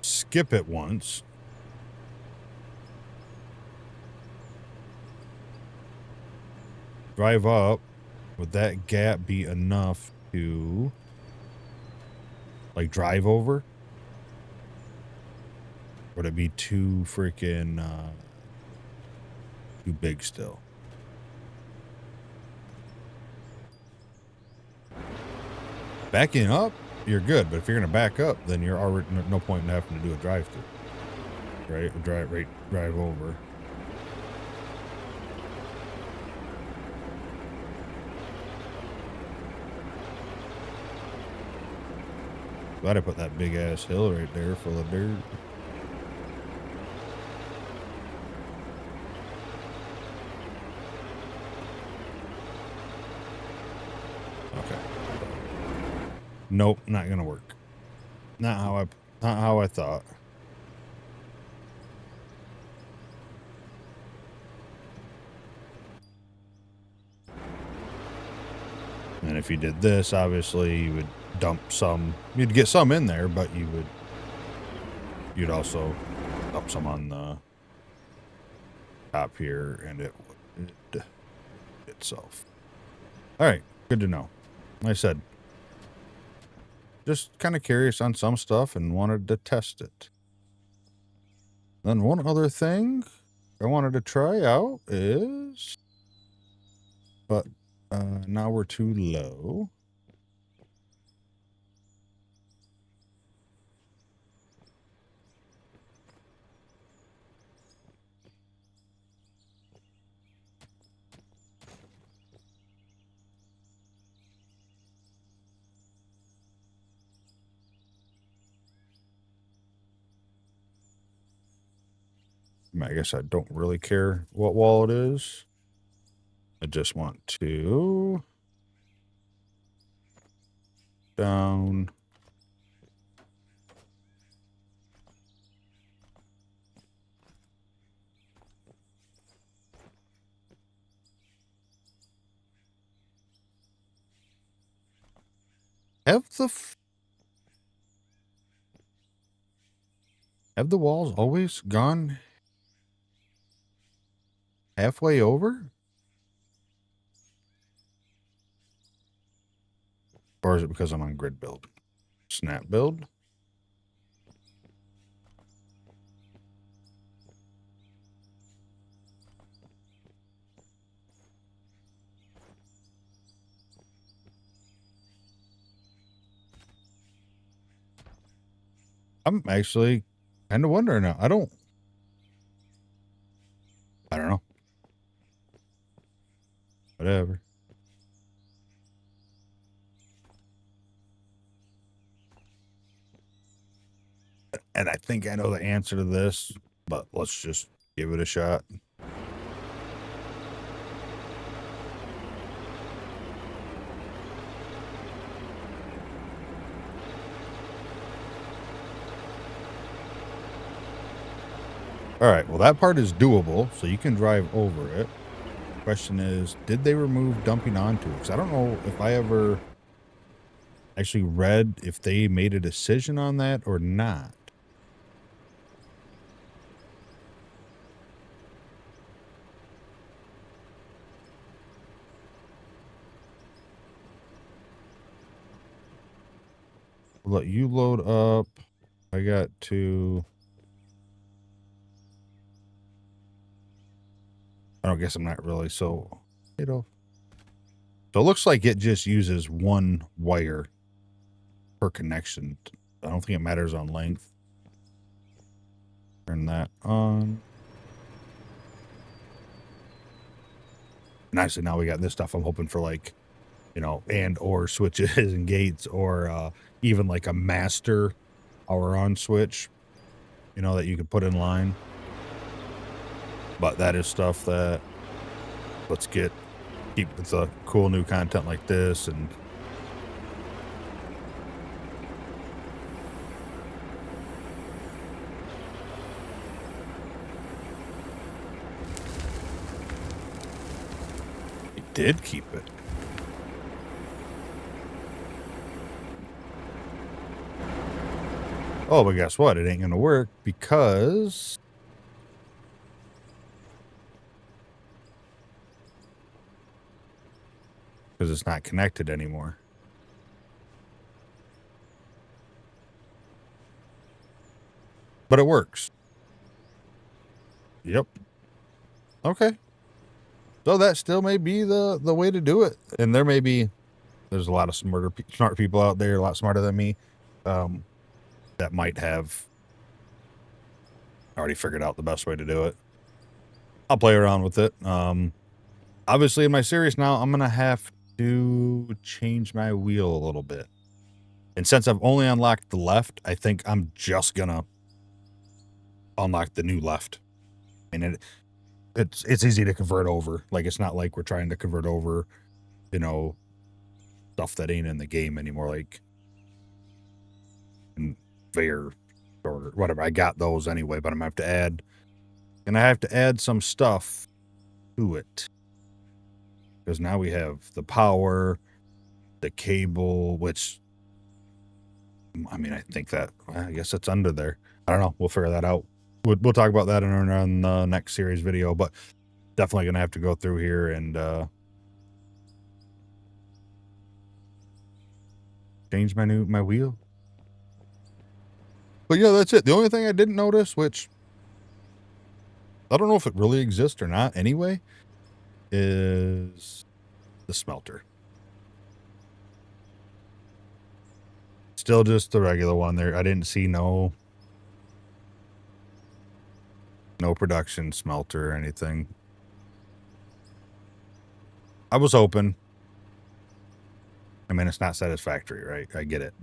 Skip it once. Drive up. Would that gap be enough to like drive over? Would it be too freaking too big still? Backing up, you're good, but if you're gonna back up, then you're already no point in having to do a drive-through, right? Or drive over. Glad I put that big ass hill right there full of dirt. Okay. Nope, not gonna work. Not how I thought. And if you did this, obviously you would dump some. You'd get some in there, but you'd also dump some on the top here, and it would itself. All right, good to know. Like I said, just kind of curious on some stuff and wanted to test it. Then one other thing I wanted to try out is, but now we're too low. I guess I don't really care what wall it is. I just want to down. Have the walls always gone halfway over? Or is it because I'm on grid build? Snap build? I'm actually kind of wondering now. I don't know. Whatever. And I think I know the answer to this, but let's just give it a shot. All right, well, that part is doable, so you can drive over it. Question is, did they remove dumping onto it? Because I don't know if I ever actually read if they made a decision on that or not. I'll let you load up. I got to... I don't guess I'm not really so... So it looks like it just uses one wire per connection. I don't think it matters on length. Turn that on. And actually, now we got this stuff. I'm hoping for like, you know, and or switches and gates, or even like a master power on switch, you know, that you could put in line. But that is stuff that let's keep with the cool new content like this. And it did keep it. Oh, but guess what? It ain't gonna work because it's not connected anymore. But it works. Yep. Okay. So that still may be the way to do it. And there's a lot of smart people out there, a lot smarter than me, that might have already figured out the best way to do it. I'll play around with it. Obviously in my series now, I'm gonna have to change my wheel a little bit. And since I've only unlocked the left, I think I'm just gonna unlock the new left. And it's easy to convert over. Like, it's not like we're trying to convert over, you know, stuff that ain't in the game anymore, like conveyor or whatever. I got those anyway, but I'm gonna have to add some stuff to it. Because now we have the power, the cable, which, I mean, I guess it's under there. I don't know. We'll figure that out. We'll talk about that on the next series video, but definitely gonna have to go through here and change my wheel. But yeah, that's it. The only thing I didn't notice, which I don't know if it really exists or not anyway, is the smelter. Still just the regular one there. I didn't see no production smelter or anything. I was hoping. I mean, it's not satisfactory, right? I get it,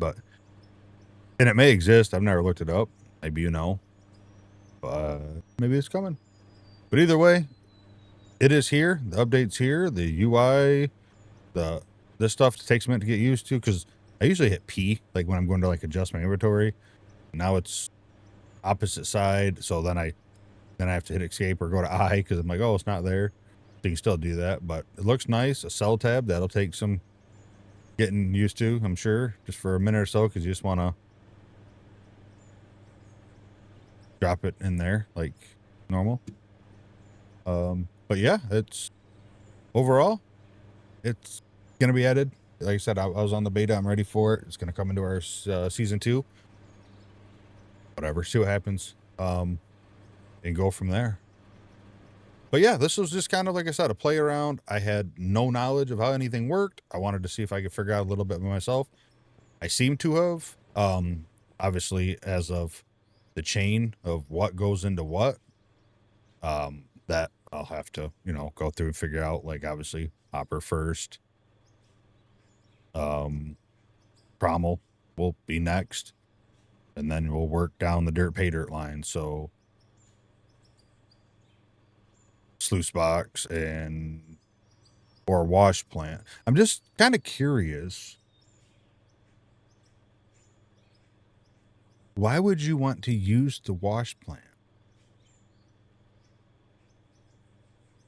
and it may exist. I've never looked it up. Maybe you know, but maybe it's coming. But either way, it is here. The update's here. The UI, this stuff takes a minute to get used to because I usually hit P, like when I'm going to like adjust my inventory. Now it's opposite side, so then I have to hit escape or go to I because I'm like, oh, it's not there. So you can still do that, but it looks nice. A cell tab, that'll take some getting used to, I'm sure, just for a minute or so, because you just want to drop it in there like normal. But yeah, overall, it's gonna be added. Like I said, I was on the beta. I'm ready for it. It's gonna come into our season 2. Whatever, see what happens, and go from there. But yeah, this was just kind of, like I said, a play around. I had no knowledge of how anything worked. I wanted to see if I could figure out a little bit by myself. I seem to have. Obviously, as of the chain of what goes into what, that I'll have to, go through and figure out. Like, obviously, hopper first. Prommel will be next, and then we'll work down the dirt pay dirt line. So sluice box or wash plant. I'm just kind of curious. Why would you want to use the wash plant?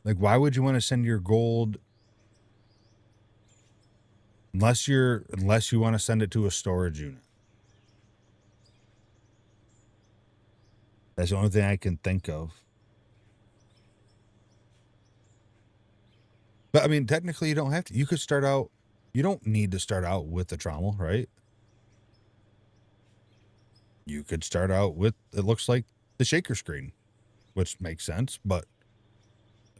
Like, why would you want to send your gold unless you want to send it to a storage unit? That's the only thing I can think of. But I mean, technically, you don't have to. You could start out. You don't need to start out with the trommel, right? You could start out with, it looks like, the shaker screen, which makes sense. But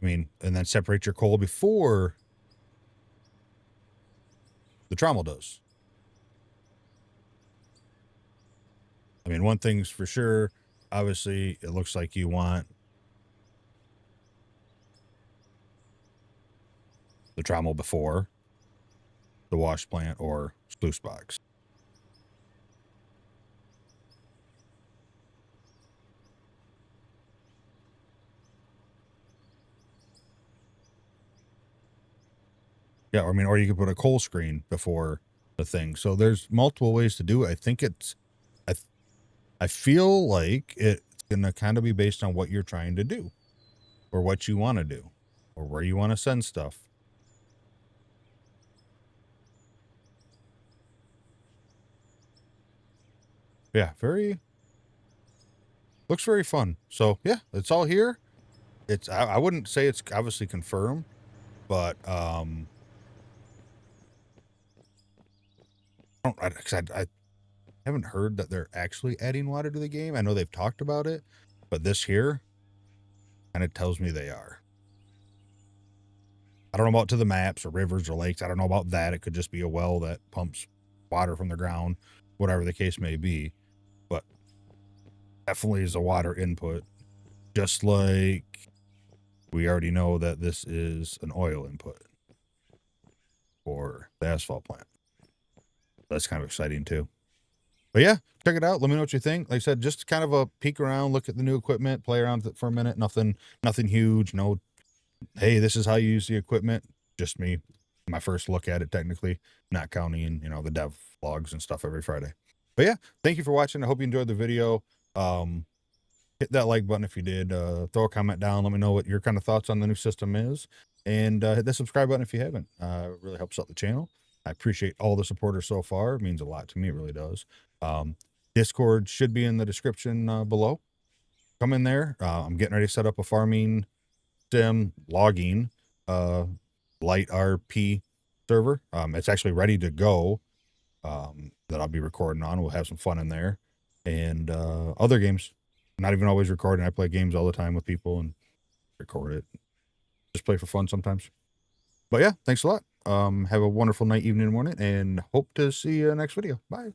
I mean, and then separate your coal before the trommel does. I mean, one thing's for sure, Obviously, it looks like you want the trommel before the wash plant or sluice box. Yeah, I mean, or you could put a coal screen before the thing. So there's multiple ways to do it. I think I, I feel like it's gonna kind of be based on what you're trying to do, or what you want to do, or where you want to send stuff. Yeah, looks very fun. So yeah, it's all here. I wouldn't say it's obviously confirmed, but I haven't heard that they're actually adding water to the game. I know they've talked about it, but this here kind of tells me they are. I don't know about to the maps or rivers or lakes. I don't know about that. It could just be a well that pumps water from the ground, whatever the case may be. But definitely is a water input. Just like we already know that this is an oil input for the asphalt plant. That's kind of exciting too. But yeah, check it out. Let me know what you think. Like I said, just kind of a peek around, look at the new equipment, play around with it for a minute. Nothing huge. No, hey, this is how you use the equipment. Just me, my first look at it technically, not counting, the dev vlogs and stuff every Friday. But yeah, thank you for watching. I hope you enjoyed the video. Hit that like button if you did. Throw a comment down. Let me know what your kind of thoughts on the new system is. And hit the subscribe button if you haven't. It really helps out the channel. I appreciate all the supporters so far. It means a lot to me. It really does. Discord should be in the description below. Come in there. I'm getting ready to set up a farming sim logging light RP server. It's actually ready to go. That I'll be recording on. We'll have some fun in there. And other games. Not even always recording. I play games all the time with people and record it. Just play for fun sometimes. But yeah, thanks a lot. Have a wonderful night, evening, morning, and hope to see you next video. Bye.